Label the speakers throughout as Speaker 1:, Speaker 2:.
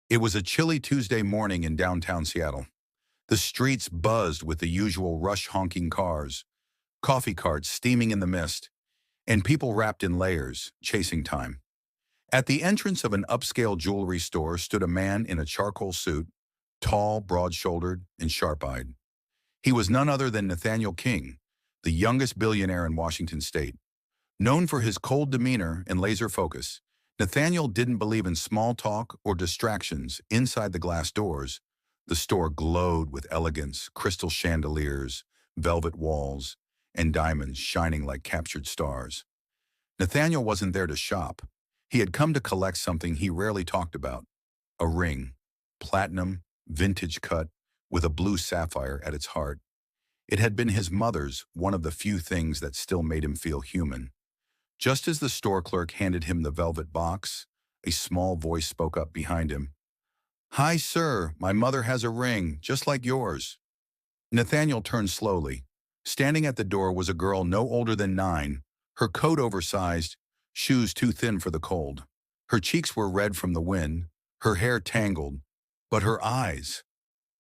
Speaker 1: It was a chilly Tuesday morning in downtown Seattle. The streets buzzed with the usual rush honking cars, coffee carts steaming in the mist, and people wrapped in layers, chasing time. At the entrance of an upscale jewelry store stood a man in a charcoal suit, tall, broad-shouldered, and sharp-eyed. He was none other than Nathaniel King, the youngest billionaire in Washington state. Known for his cold demeanor and laser focus, Nathaniel didn't believe in small talk or distractions inside the glass doors. The store glowed with elegance, crystal chandeliers, velvet walls, and diamonds shining like captured stars. Nathaniel wasn't there to shop. He had come to collect something he rarely talked about, a ring, platinum, vintage cut, with a blue sapphire at its heart. It had been his mother's, one of the few things that still made him feel human. Just as the store clerk handed him the velvet box, a small voice spoke up behind him. "Hi, sir, my mother has a ring, just like yours." Nathaniel turned slowly. Standing at the door was a girl no older than 9, her coat oversized, shoes too thin for the cold. Her cheeks were red from the wind, her hair tangled, but her eyes,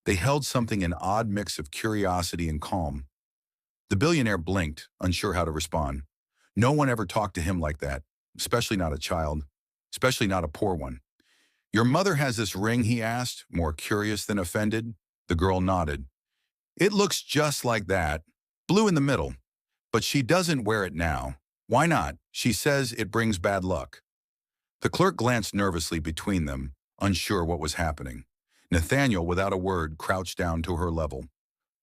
Speaker 1: they held something an odd mix of curiosity and calm. The billionaire blinked, unsure how to respond. No one ever talked to him like that, especially not a child, especially not a poor one. "Your mother has this ring?" he asked, more curious than offended. The girl nodded. "It looks just like that, blue in the middle, but she doesn't wear it now. Why not? She says it brings bad luck." The clerk glanced nervously between them, unsure what was happening. Nathaniel, without a word, crouched down to her level.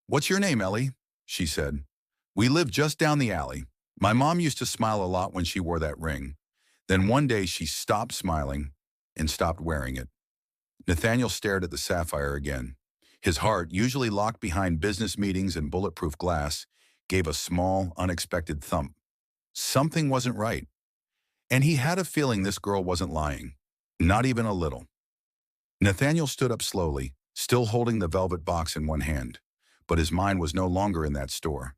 Speaker 1: "What's your name, Ellie?" she said. "We live just down the alley. My mom used to smile a lot when she wore that ring. Then one day she stopped smiling and stopped wearing it." Nathaniel stared at the sapphire again. His heart, usually locked behind business meetings and bulletproof glass, gave a small, unexpected thump. Something wasn't right. And he had a feeling this girl wasn't lying. Not even a little. Nathaniel stood up slowly, still holding the velvet box in one hand. But his mind was no longer in that store.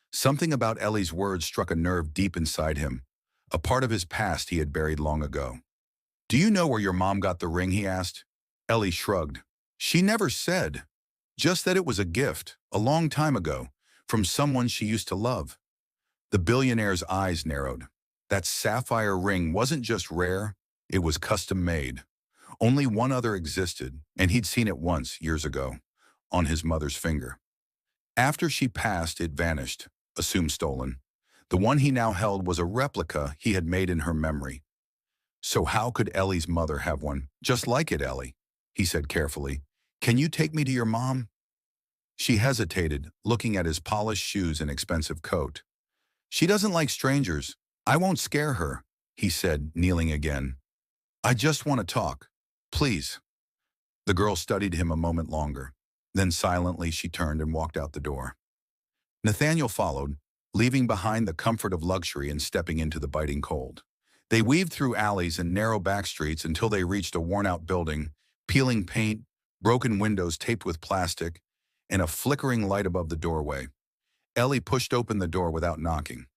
Speaker 1: Something about Ellie's words struck a nerve deep inside him, a part of his past he had buried long ago. "Do you know where your mom got the ring?" he asked. Ellie shrugged. "She never said. Just that it was a gift, a long time ago, from someone she used to love." The billionaire's eyes narrowed. That sapphire ring wasn't just rare, it was custom-made. Only one other existed, and he'd seen it once, years ago, on his mother's finger. After she passed, it vanished, assumed stolen. The one he now held was a replica he had made in her memory. "So how could Ellie's mother have one just like it, Ellie?" he said carefully. "Can you take me to your mom?" She hesitated, looking at his polished shoes and expensive coat. "She doesn't like strangers. I won't scare her," he said, kneeling again. "I just want to talk. Please." The girl studied him a moment longer. Then silently she turned and walked out the door. Nathaniel followed, leaving behind the comfort of luxury and stepping into the biting cold. They weaved through alleys and narrow back streets until they reached a worn-out building, peeling paint, broken windows taped with plastic, and a flickering light above the doorway. Ellie pushed open the door without knocking.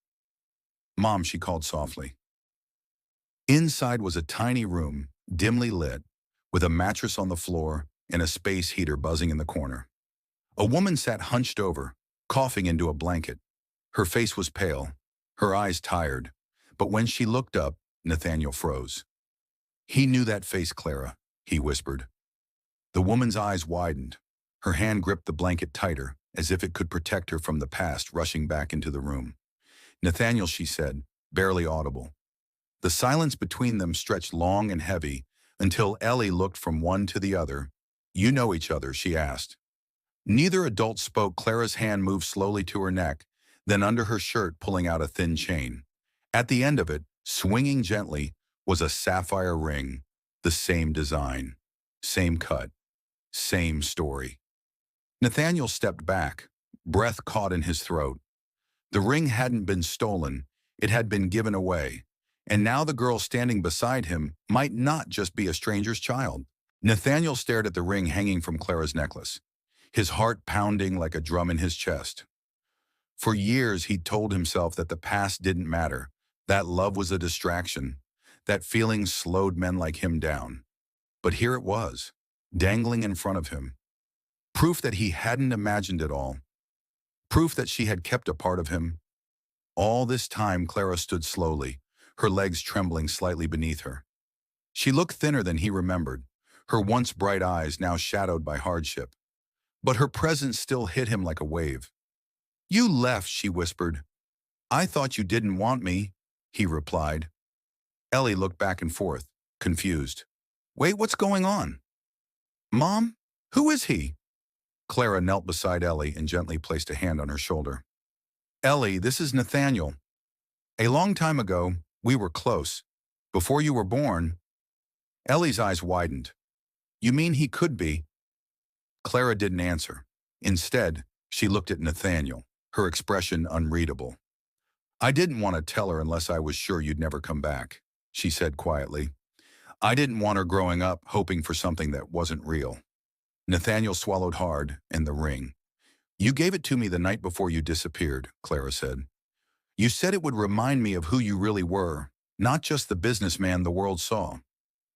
Speaker 1: "Mom," she called softly. Inside was a tiny room, dimly lit, with a mattress on the floor and a space heater buzzing in the corner. A woman sat hunched over, coughing into a blanket. Her face was pale, her eyes tired, but when she looked up, Nathaniel froze. "He knew that face, Clara," he whispered. The woman's eyes widened. Her hand gripped the blanket tighter, as if it could protect her from the past rushing back into the room. "Nathaniel," she said, barely audible. The silence between them stretched long and heavy until Ellie looked from one to the other. "You know each other?" she asked. Neither adult spoke. Clara's hand moved slowly to her neck, then under her shirt, pulling out a thin chain. At the end of it, swinging gently, was a sapphire ring, the same design, same cut, same story. Nathaniel stepped back, breath caught in his throat. The ring hadn't been stolen, it had been given away, and now the girl standing beside him might not just be a stranger's child. Nathaniel stared at the ring hanging from Clara's necklace, his heart pounding like a drum in his chest. For years he'd told himself that the past didn't matter, that love was a distraction, that feelings slowed men like him down. But here it was, dangling in front of him. Proof that he hadn't imagined it all. Proof that she had kept a part of him. All this time, Clara stood slowly, her legs trembling slightly beneath her. She looked thinner than he remembered, her once bright eyes now shadowed by hardship. But her presence still hit him like a wave. "You left," she whispered. "I thought you didn't want me," he replied. Ellie looked back and forth, confused. "Wait, what's going on? Mom? Who is he?" Clara knelt beside Ellie and gently placed a hand on her shoulder. "Ellie, this is Nathaniel. A long time ago, we were close. Before you were born." Ellie's eyes widened. "You mean he could be?" Clara didn't answer. Instead, she looked at Nathaniel, her expression unreadable. "I didn't want to tell her unless I was sure you'd never come back," she said quietly. "I didn't want her growing up hoping for something that wasn't real." Nathaniel swallowed hard, and the ring. "You gave it to me the night before you disappeared," Clara said. "You said it would remind me of who you really were, not just the businessman the world saw."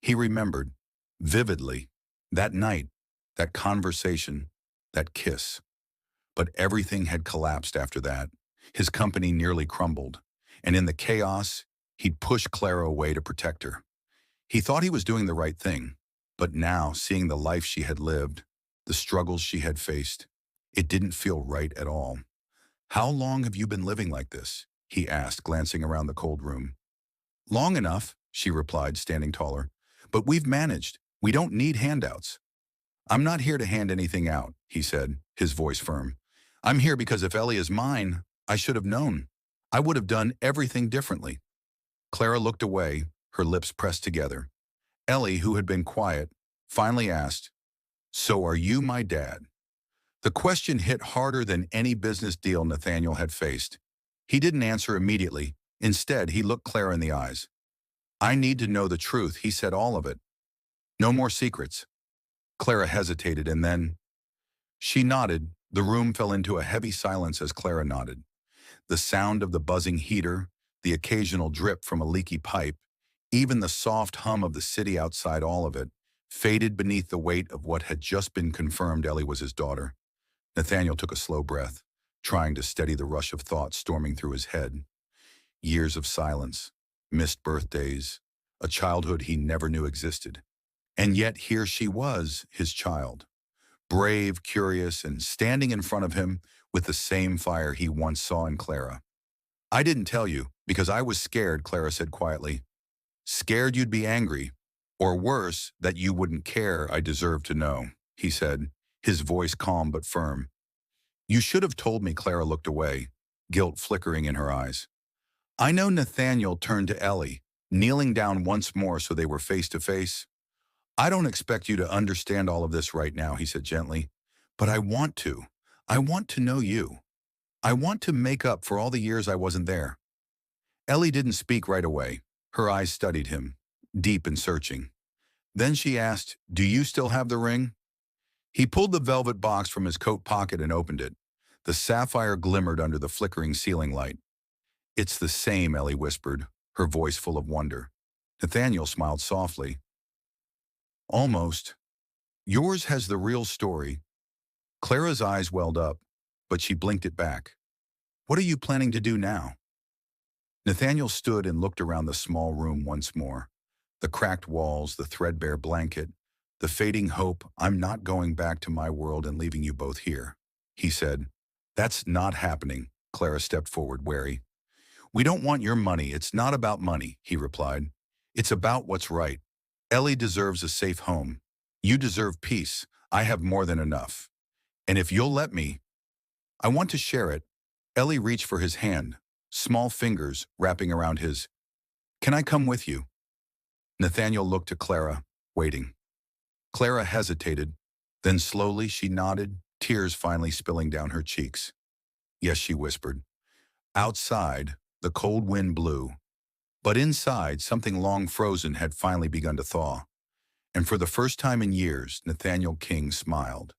Speaker 1: He remembered, vividly, that night, that conversation, that kiss. But everything had collapsed after that. His company nearly crumbled, and in the chaos, he'd pushed Clara away to protect her. He thought he was doing the right thing, but now, seeing the life she had lived, the struggles she had faced, it didn't feel right at all. "How long have you been living like this?" he asked, glancing around the cold room. "Long enough," she replied, standing taller. "But we've managed. We don't need handouts." "I'm not here to hand anything out," he said, his voice firm. "I'm here because if Ellie is mine, I should have known. I would have done everything differently." Clara looked away, her lips pressed together. Ellie, who had been quiet, finally asked, "So are you my dad?" The question hit harder than any business deal Nathaniel had faced. He didn't answer immediately. Instead, he looked Clara in the eyes. "I need to know the truth," he said, "all of it. No more secrets." Clara hesitated, and then she nodded. The room fell into a heavy silence as Clara nodded. The sound of the buzzing heater, the occasional drip from a leaky pipe, even the soft hum of the city outside, all of it, faded beneath the weight of what had just been confirmed Ellie was his daughter. Nathaniel took a slow breath, trying to steady the rush of thoughts storming through his head. Years of silence, missed birthdays, a childhood he never knew existed. And yet here she was, his child, brave, curious, and standing in front of him with the same fire he once saw in Clara. "I didn't tell you, because I was scared," Clara said quietly. "Scared you'd be angry, or worse, that you wouldn't care. I deserve to know," he said, his voice calm but firm. "You should have told me." Clara looked away, guilt flickering in her eyes. "I know." Nathaniel turned to Ellie, kneeling down once more so they were face to face. "I don't expect you to understand all of this right now," he said gently, "but I want to. I want to know you. I want to make up for all the years I wasn't there." Ellie didn't speak right away. Her eyes studied him, deep and searching. Then she asked, "Do you still have the ring?" He pulled the velvet box from his coat pocket and opened it. The sapphire glimmered under the flickering ceiling light. "It's the same," Ellie whispered, her voice full of wonder. Nathaniel smiled softly. "Almost. Yours has the real story." Clara's eyes welled up, but she blinked it back. "What are you planning to do now?" Nathaniel stood and looked around the small room once more. The cracked walls, the threadbare blanket, the fading hope. "I'm not going back to my world and leaving you both here," he said. "That's not happening." Clara stepped forward, wary. "We don't want your money. It's not about money," he replied. "It's about what's right. Ellie deserves a safe home. You deserve peace. I have more than enough. And if you'll let me, I want to share it." Ellie reached for his hand, small fingers wrapping around his. "Can I come with you?" Nathaniel looked to Clara, waiting. Clara hesitated. Then slowly she nodded, tears finally spilling down her cheeks. "Yes," she whispered. Outside, the cold wind blew. But inside, something long frozen had finally begun to thaw. And for the first time in years, Nathaniel King smiled.